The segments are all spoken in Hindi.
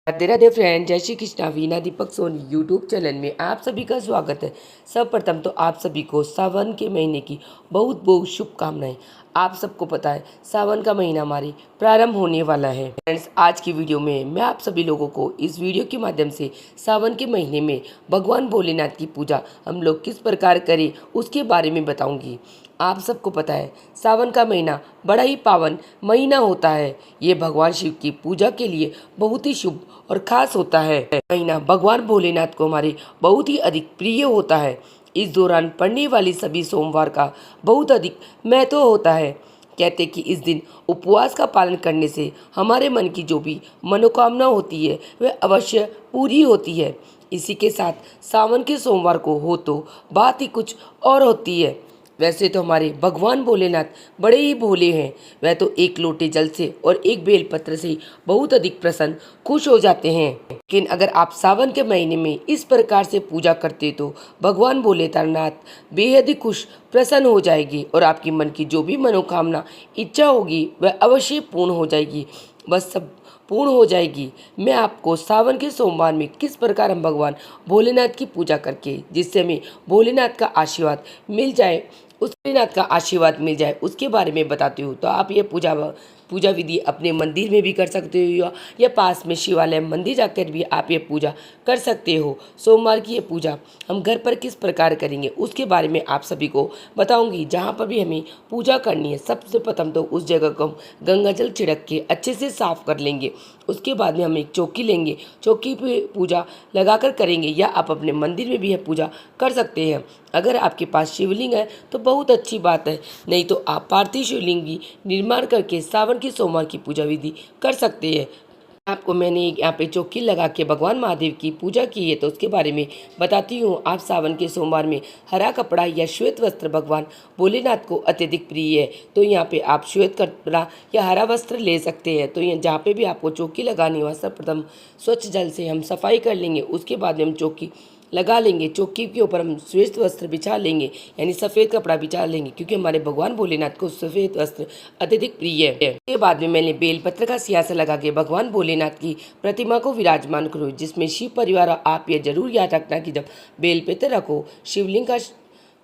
राधे राधे फ्रेंड, जय श्री कृष्णा। वीना दीपक सोनी यूट्यूब चैनल में आप सभी का स्वागत है। सर्वप्रथम तो आप सभी को सावन के महीने की बहुत बहुत शुभकामनाएं। आप सबको पता है सावन का महीना हमारी प्रारंभ होने वाला है। फ्रेंड्स, आज की वीडियो में मैं आप सभी लोगों को इस वीडियो के माध्यम से सावन के महीने में भगवान भोलेनाथ की पूजा हम लोग किस प्रकार करें उसके बारे में बताऊंगी। आप सबको पता है सावन का महीना बड़ा ही पावन महीना होता है। ये भगवान शिव की पूजा के लिए बहुत ही शुभ और खास होता है। महीना भगवान भोलेनाथ को हमारे बहुत ही अधिक प्रिय होता है। इस दौरान पड़ने वाली सभी सोमवार का बहुत अधिक महत्व होता है। कहते कि इस दिन उपवास का पालन करने से हमारे मन की जो भी मनोकामना होती है वह अवश्य पूरी होती है। इसी के साथ सावन के सोमवार को हो तो बात ही कुछ और होती है। वैसे तो हमारे भगवान भोलेनाथ बड़े ही भोले हैं। वह तो एक लोटे जल से और एक बेलपत्र से ही बहुत अधिक प्रसन्न खुश हो जाते हैं। लेकिन अगर आप सावन के महीने में इस प्रकार से पूजा करते तो भगवान भोलेनाथ बेहद ही खुश प्रसन्न हो जाएगी और आपकी मन की जो भी मनोकामना इच्छा होगी वह अवश्य पूर्ण हो जाएगी। बस सब पूर्ण हो जाएगी। मैं आपको सावन के सोमवार में किस प्रकार हम भगवान भोलेनाथ की पूजा करके जिससे हमें भोलेनाथ का आशीर्वाद मिल जाए उस भोलेनाथ का आशीर्वाद मिल जाए उसके बारे में बताती हूँ। तो आप ये पूजा विधि अपने मंदिर में भी कर सकते हो या पास में शिवालय मंदिर जाकर भी आप ये पूजा कर सकते हो। सोमवार की ये पूजा हम घर पर किस प्रकार करेंगे उसके बारे में आप सभी को बताऊंगी। जहाँ पर भी हमें पूजा करनी है सबसे प्रथम तो उस जगह को हम गंगा जल छिड़क के अच्छे से साफ कर लेंगे। उसके बाद में हम एक चौकी लेंगे, चौकी पे पूजा लगाकर करेंगे या आप अपने मंदिर में भी यह पूजा कर सकते हैं। अगर आपके पास शिवलिंग है तो बहुत अच्छी बात है, नहीं तो आप पार्थिव शिवलिंग भी निर्माण करके सावन की सोमवार की पूजा विधि कर सकते हैं। आपको मैंने यहाँ पे चौकी लगा के भगवान महादेव की पूजा की है तो उसके बारे में बताती हूँ। आप सावन के सोमवार में हरा कपड़ा या श्वेत वस्त्र भगवान भोलेनाथ को अत्यधिक प्रिय है तो यहाँ पे आप श्वेत कपड़ा या हरा वस्त्र ले सकते हैं। तो यहाँ जहाँ पे भी आपको चौकी लगानी हो सर्वप्रथम स्वच्छ जल से हम सफाई कर लेंगे। उसके बाद में हम चौकी लगा लेंगे। चौकी के ऊपर हम श्वेत वस्त्र बिछा लेंगे यानी सफ़ेद कपड़ा बिछा लेंगे क्योंकि हमारे भगवान भोलेनाथ को सफ़ेद वस्त्र अत्यधिक प्रिय है। उसके बाद में मैंने बेलपत्र का सिंहासन लगा के भगवान भोलेनाथ की प्रतिमा को विराजमान करो, जिसमें शिव परिवार। आप ये जरूर याद रखना कि जब बेलपत्र रखो शिवलिंग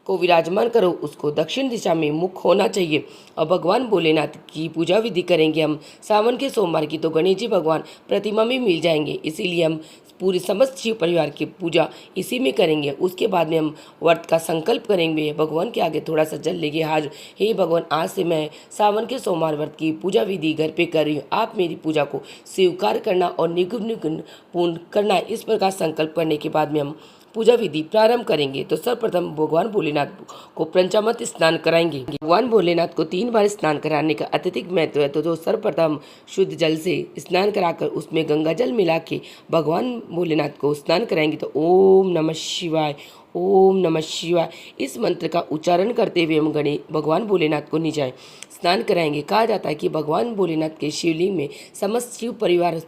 को विराजमान करो उसको दक्षिण दिशा में मुख होना चाहिए। और भगवान भोलेनाथ की पूजा विधि करेंगे हम सावन के सोमवार की तो गणेश जी भगवान प्रतिमा में मिल जाएंगे, इसीलिए हम पूरे समस्त शिव परिवार की पूजा इसी में करेंगे। उसके बाद में हम व्रत का संकल्प करेंगे, भगवान के आगे थोड़ा सा जल लेंगे। आज हे भगवान, आज से मैं सावन के सोमवार व्रत की पूजा विधि घर पे कर रही हूँ, आप मेरी पूजा को स्वीकार करना और निर्विघ्न पूर्ण करना। इस प्रकार संकल्प करने के बाद में हम पूजा विधि प्रारंभ करेंगे। तो सर्वप्रथम भगवान भोलेनाथ को पंचामृत स्नान कराएंगे। भगवान भोलेनाथ को 3 बार स्नान कराने का अत्यधिक महत्व है। तो सर्वप्रथम शुद्ध जल से स्नान कराकर उसमें गंगा जल मिला के भगवान भोलेनाथ को स्नान कराएंगे। तो ओम नमः शिवाय, ओम नमः शिवाय इस मंत्र का उच्चारण करते हुए हम भगवान भोलेनाथ को नीचे स्नान कराएंगे। कहा जाता है कि भगवान भोलेनाथ के शिवलिंग में समस्त शिव परिवार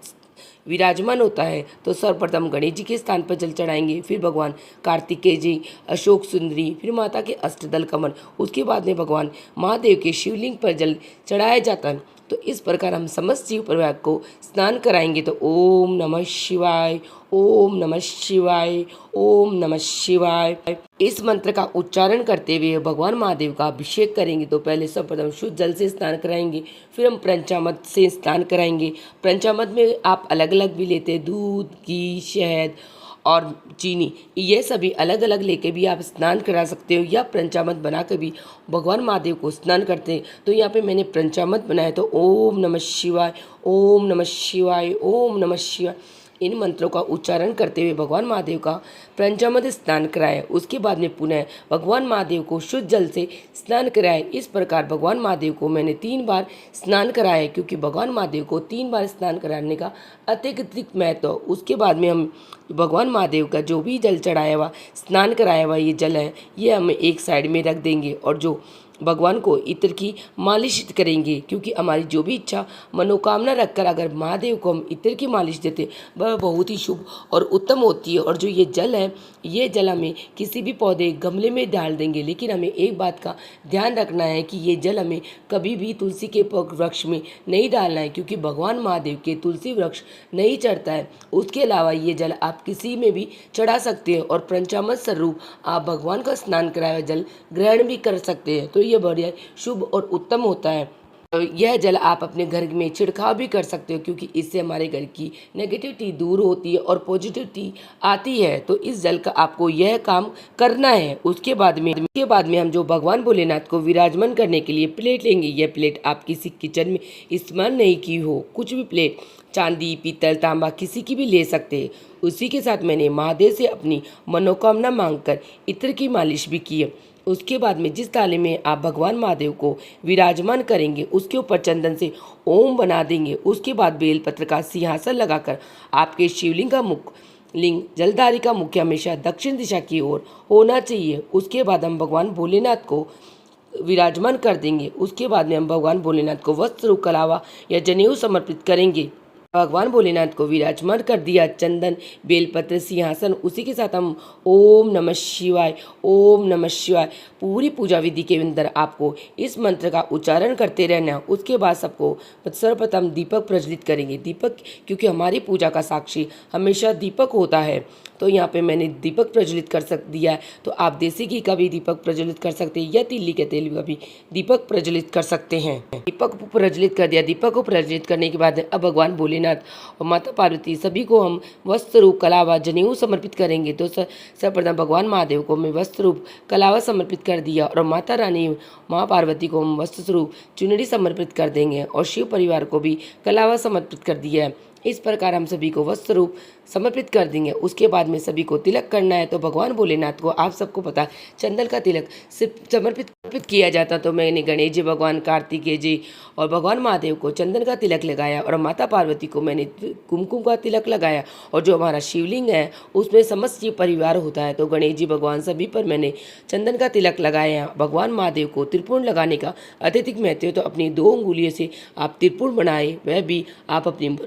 विराजमान होता है। तो सर्वप्रथम गणेश जी के स्थान पर जल चढ़ाएंगे, फिर भगवान कार्तिकेय जी, अशोक सुंदरी, फिर माता के अष्टदल कमल, उसके बाद में भगवान महादेव के शिवलिंग पर जल चढ़ाया जाता है। तो इस प्रकार हम समस्त शिव परिवार को स्नान कराएंगे। तो ओम नमः शिवाय, ओम नमः शिवाय, ओम नमः शिवाय इस मंत्र का उच्चारण करते हुए भगवान महादेव का अभिषेक करेंगे। तो पहले सर्वप्रथम शुद्ध जल से स्नान कराएंगे, फिर हम पंचामृत से स्नान कराएंगे। पंचामृत में आप अलग अलग भी लेते हैं, दूध, घी, शहद और चीनी, ये सभी अलग अलग लेके भी आप स्नान करा सकते हो या पंचामृत बना कर भी भगवान महादेव को स्नान करते हैं। तो यहाँ पे मैंने पंचामृत बनाया। तो ओम नमः शिवाय, ओम नमः शिवाय, ओम नमः शिवाय इन मंत्रों का उच्चारण करते हुए भगवान महादेव का पंचामृत स्नान कराया। उसके बाद में पुनः भगवान महादेव को शुद्ध जल से स्नान कराया। इस प्रकार भगवान महादेव को मैंने 3 बार स्नान कराया क्योंकि भगवान महादेव को 3 बार स्नान कराने का अत्यधिक महत्व। उसके बाद में हम भगवान महादेव का जो भी जल चढ़ाया हुआ स्नान कराया हुआ ये जल है ये हम एक साइड में रख देंगे और जो भगवान को इत्र की मालिश करेंगे, क्योंकि हमारी जो भी इच्छा मनोकामना रखकर अगर महादेव को हम इत्र की मालिश देते वह बहुत ही शुभ और उत्तम होती है। और जो ये जल है, ये जल हमें किसी भी पौधे गमले में डाल देंगे, लेकिन हमें एक बात का ध्यान रखना है कि ये जल हमें कभी भी तुलसी के वृक्ष में नहीं डालना है, क्योंकि भगवान महादेव के तुलसी वृक्ष नहीं चढ़ता है। उसके अलावा ये जल आप किसी में भी चढ़ा सकते हैं और पंचामृत स्वरूप आप भगवान का स्नान कराया हुआ जल ग्रहण भी कर सकते हैं। तो ये बढ़िया शुभ और उत्तम होता है। तो यह जल आप अपने घर में छिड़काव भी कर सकते हो, क्योंकि इससे हमारे घर की नेगेटिविटी दूर होती है और पॉजिटिविटी आती है। तो इस जल का आपको यह काम करना है। उसके बाद में हम जो भगवान भोलेनाथ को विराजमान करने के लिए प्लेट लेंगे। यह प्लेट आप किसी किचन में इस्तेमाल नहीं की हो, कुछ भी प्लेट चांदी, पीतल, तांबा किसी की भी ले सकते हैं। उसी के साथ मैंने महादेव से अपनी मनोकामना मांगकर इत्र की मालिश भी की है। उसके बाद में जिस थाली में आप भगवान महादेव को विराजमान करेंगे उसके ऊपर चंदन से ओम बना देंगे। उसके बाद बेलपत्र का सिंहासन लगाकर आपके शिवलिंग का मुख लिंग जलधारी का मुख्य हमेशा दक्षिण दिशा की ओर होना चाहिए। उसके बाद हम भगवान भोलेनाथ को विराजमान कर देंगे। उसके बाद में हम भगवान भोलेनाथ को वस्त्र, कलावा या जनेऊ समर्पित करेंगे। भगवान भोलेनाथ को विराजमान कर दिया, चंदन, बेलपत्र, सिंहासन, उसी के साथ हम ओम नमः शिवाय, ओम नमः शिवाय पूरी पूजा विधि के अंदर आपको इस मंत्र का उच्चारण करते रहना। उसके बाद सबको सर्वप्रथम दीपक प्रज्वलित करेंगे। दीपक, क्योंकि हमारी पूजा का साक्षी हमेशा दीपक होता है, तो यहाँ पे मैंने दीपक प्रज्वलित कर दिया है। तो आप देसी घी का भी दीपक प्रज्वलित कर सकते हैं या तिल्ली के तेल का भी दीपक प्रज्वलित कर सकते हैं। दीपक को प्रज्वलित कर दिया। दीपक को प्रज्वलित करने के बाद अब भगवान भोलेनाथ और माता पार्वती सभी को हम वस्त्र रूप, कलावा, जनेऊ समर्पित करेंगे। तो सर्वप्रथम भगवान महादेव को मैं वस्त्र रूप, कलावा समर्पित कर दिया और माता रानी माँ पार्वती को हम वस्त्र स्वरूप चुनरी समर्पित कर देंगे और शिव परिवार को भी कलावा समर्पित कर दिया है। इस प्रकार हम सभी को वस्त्र रूप समर्पित कर देंगे। उसके बाद में सभी को तिलक करना है। तो भगवान भोलेनाथ को आप सबको पता है चंदन का तिलक सिर्फ समर्पित किया जाता। तो मैंने गणेश जी भगवान, कार्तिकेय जी और भगवान महादेव को चंदन का तिलक लगाया और माता पार्वती को मैंने कुमकुम का तिलक लगाया। और जो हमारा शिवलिंग है उसमें समस्त जीव परिवार होता है, तो गणेश जी भगवान सभी पर मैंने चंदन का तिलक लगाया। भगवान महादेव को त्रिपुण लगाने का अत्यधिक महत्व है, तो अपनी 2 अंगुलियों से आप त्रिपुण बनाए, वह भी आप अपनी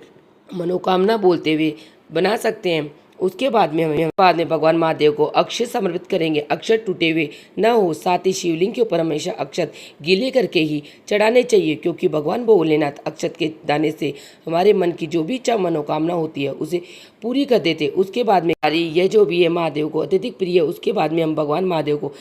मनोकामना बोलते हुए बना सकते हैं। उसके बाद में भगवान महादेव को अक्षत समर्पित करेंगे। अक्षत टूटे हुए न हो, साथ ही शिवलिंग के ऊपर हमेशा अक्षत गीले करके ही चढ़ाने चाहिए, क्योंकि भगवान भोलेनाथ अक्षत के दाने से हमारे मन की जो भी इच्छा मनोकामना होती है उसे पूरी कर देते। उसके बाद में यह जो भी है महादेव को अत्यधिक प्रिय है। उसके बाद में हम भगवान महादेव को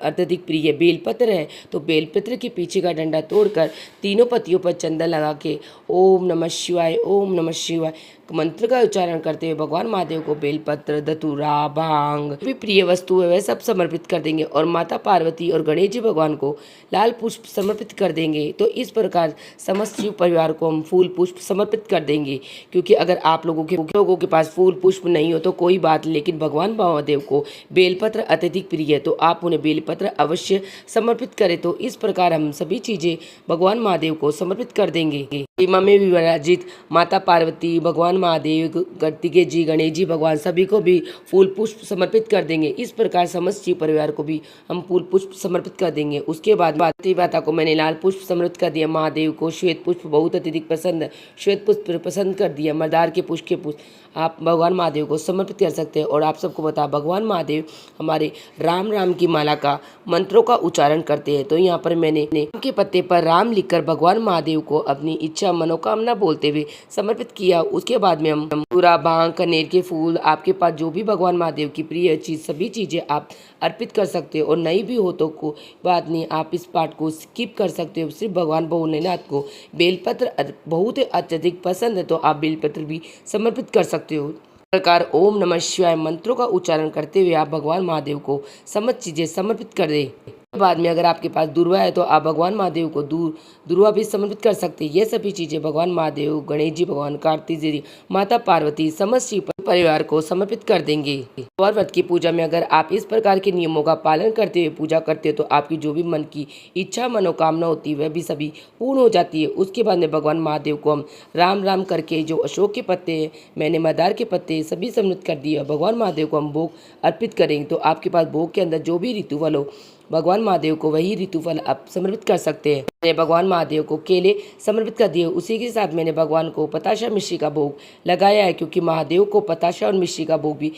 अत्यधिक प्रिय बेलपत्र है, तो बेलपत्र के पीछे का डंडा तोड़कर तीनों पत्तियों पर चंदन लगा के ओम नमः शिवाय, ओम नमः शिवाय मंत्र का उच्चारण करते हुए भगवान महादेव को बेलपत्र, धतूरा, भांग भी प्रिय वस्तु है वह सब समर्पित कर देंगे और माता पार्वती और गणेश जी भगवान को लाल पुष्प समर्पित कर देंगे। तो इस प्रकार समस्त शिव परिवार को हम फूल पुष्प समर्पित कर देंगे, क्योंकि अगर आप लोगों के पास फूल पुष्प नहीं हो तो कोई बात, लेकिन भगवान महादेव को बेलपत्र अत्यधिक प्रिय है, तो आप उन्हें बेलपत्र अवश्य समर्पित करें। तो इस प्रकार हम सभी चीजें भगवान महादेव को समर्पित कर देंगे। प्रतिमा में विराजित माता पार्वती, भगवान महादेव, कार्तिकेय जी, गणेश जी भगवान सभी को भी फूल पुष्प समर्पित कर देंगे। इस प्रकार समस्त शिव परिवार को भी हम फूल पुष्प समर्पित कर देंगे। उसके बाद माता को मैंने लाल पुष्प समर्पित कर दिया। महादेव को श्वेत पुष्प बहुत अत्यधिक पसंद है, श्वेत पुष्प पसंद कर दिया। मदार के पुष्प के पुष्प आप भगवान महादेव को समर्पित कर सकते हैं। और आप सबको बता भगवान महादेव हमारे राम राम की माला का मंत्रों का उच्चारण करते हैं। तो यहाँ पर मैंने राम के पत्ते पर राम लिखकर भगवान महादेव को अपनी इच्छा मनोकामना बोलते हुए समर्पित किया। उसके बाद में हम पूरा, भांग, कनेर के फूल, आपके पास जो भी भगवान महादेव की प्रिय चीज सभी चीजें आप अर्पित कर सकते हो। और नहीं भी हो तो कोई बात नहीं, आप इस पाठ को स्किप कर सकते हो। सिर्फ भगवान भोलेनाथ को बेलपत्र बहुत अत्यधिक पसंद है, तो आप बेलपत्र भी समर्पित कर सकते हो। प्रकार ओम नमः शिवाय मंत्रों का उच्चारण करते हुए आप भगवान महादेव को समस्त चीजें समर्पित कर दे। बाद में अगर आपके पास दुर्वा है तो आप भगवान महादेव को दुर्वा भी समर्पित कर सकते हैं। ये सभी चीजें भगवान महादेव, गणेश जी भगवान, कार्तिक जी, माता पार्वती समस्त शिव परिवार को समर्पित कर देंगे। और व्रत की पूजा में अगर आप इस प्रकार के नियमों का पालन करते हुए पूजा करते हो तो आपकी जो भी मन की इच्छा मनोकामना होती है वह भी सभी पूर्ण हो जाती है। उसके बाद में भगवान महादेव को हम राम राम करके जो अशोक के पत्ते हैं, मैंने मदार के पत्ते सभी समर्पित कर दिए। भगवान महादेव को हम भोग अर्पित करेंगे। तो आपके पास भोग के अंदर जो भी ऋतु वालों भगवान महादेव को वही ऋतुफल आप समर्पित कर सकते हैं। मैंने भगवान महादेव को केले समर्पित कर दिए, उसी के साथ मैंने भगवान को पताशा मिश्री का भोग लगाया है, क्योंकि महादेव को पताशा और मिश्री का भोग भी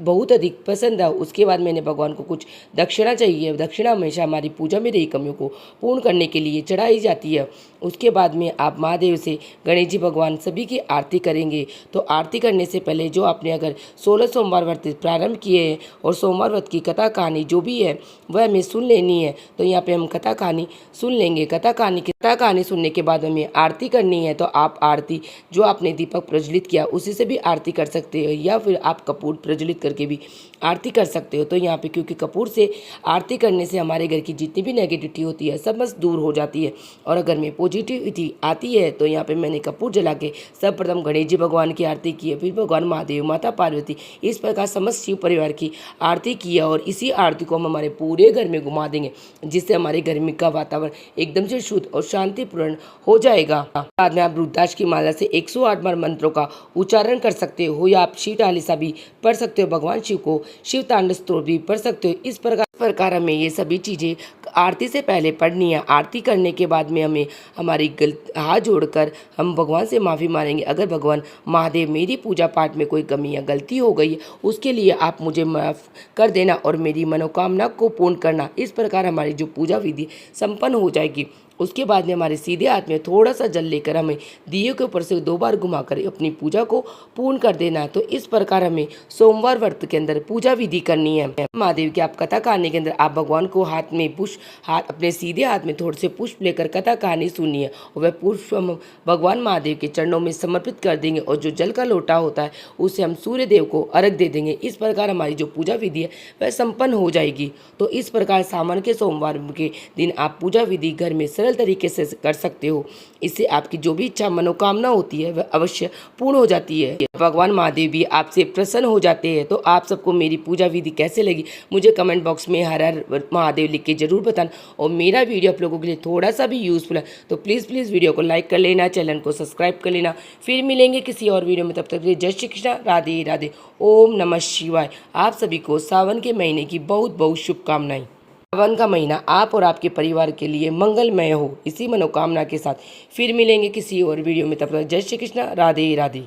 बहुत अधिक पसंद है। उसके बाद मैंने भगवान को कुछ दक्षिणा चाहिए। दक्षिणा हमेशा हमारी पूजा में रही कमियों को पूर्ण करने के लिए चढ़ाई जाती है। उसके बाद में आप महादेव से गणेश जी भगवान सभी की आरती करेंगे। तो आरती करने से पहले जो आपने अगर 16 सोमवार व्रत प्रारंभ किए हैं और सोमवार व्रत की कथा कहानी जो भी है वह हमें सुन लेनी है। तो यहाँ पे हम कथा कहानी सुन लेंगे। कथा कहानी सुनने के बाद हमें आरती करनी है। तो आप आरती जो आपने दीपक प्रज्वलित किया उसी से भी आरती कर सकते हो, या फिर आप कपूर प्रज्वलित करके भी आरती कर सकते हो। तो यहाँ पे क्योंकि कपूर से आरती करने से हमारे घर की जितनी भी नेगेटिविटी होती है सब बस दूर हो जाती है, और अगर में पॉजिटिविटी आती है तो यहाँ पे मैंने कपूर जला के सर्वप्रथम गणेश जी भगवान की आरती की है, फिर भगवान महादेव, माता पार्वती, इस प्रकार समस्त शिव परिवार की आरती की है। और इसी आरती को हम हमारे पूरे घर में घुमा देंगे, जिससे हमारे घर में का वातावरण एकदम से शुद्ध और शांतिपूर्ण हो जाएगा। बाद में आप रुद्राक्ष की माला से 108 बार मंत्रों का उच्चारण कर सकते हो, या आप शिव चालीसा भी पढ़ सकते हो, भगवान शिव को शिव तांडव स्तोत्र भी पढ़ सकते हो। इस प्रकार हमें ये सभी चीज़ें आरती से पहले पढ़नी है। आरती करने के बाद में हमें हमारी हाथ जोड़कर हम भगवान से माफ़ी मांगेंगे। अगर भगवान महादेव मेरी पूजा पाठ में कोई कमी या गलती हो गई है उसके लिए आप मुझे माफ़ कर देना और मेरी मनोकामना को पूर्ण करना। इस प्रकार हमारी जो पूजा विधि संपन्न हो जाएगी। उसके बाद में हमारे सीधे हाथ में थोड़ा सा जल लेकर हमें दिए के ऊपर से 2 बार घुमाकर अपनी पूजा को पूर्ण कर देना है। तो इस प्रकार हमें सोमवार व्रत के अंदर पूजा विधि करनी है। महादेव की आप कथा कहानी के अंदर आप भगवान को हाथ में अपने सीधे हाथ में थोड़े से पुष्प लेकर कथा कहानी सुनिए, और वह पुष्प हम भगवान महादेव के चरणों में समर्पित कर देंगे, और जो जल का लोटा होता है उसे हम सूर्य देव को अर्घ दे देंगे। इस प्रकार हमारी जो पूजा विधि है वह संपन्न हो जाएगी। तो इस प्रकार सावन के सोमवार के दिन आप पूजा विधि घर में सरल तरीके से कर सकते हो। इससे आपकी जो भी इच्छा मनोकामना होती है वह अवश्य पूर्ण हो जाती है। भगवान महादेव भी आपसे प्रसन्न हो जाते हैं। तो आप सबको मेरी पूजा विधि कैसे लगी मुझे कमेंट बॉक्स में हर हर महादेव लिख के जरूर बताना। और मेरा वीडियो आप लोगों के लिए थोड़ा सा भी यूजफुल है तो प्लीज़ वीडियो को लाइक कर लेना, चैनल को सब्सक्राइब कर लेना। फिर मिलेंगे किसी और वीडियो में, तब तक जय श्री कृष्ण, राधे राधे, ओम नमः शिवाय। आप सभी को सावन के महीने की बहुत बहुत शुभकामनाएं। सावन का महीना आप और आपके परिवार के लिए मंगलमय हो, इसी मनोकामना के साथ फिर मिलेंगे किसी और वीडियो में। तब तक जय श्री कृष्ण, राधे राधे।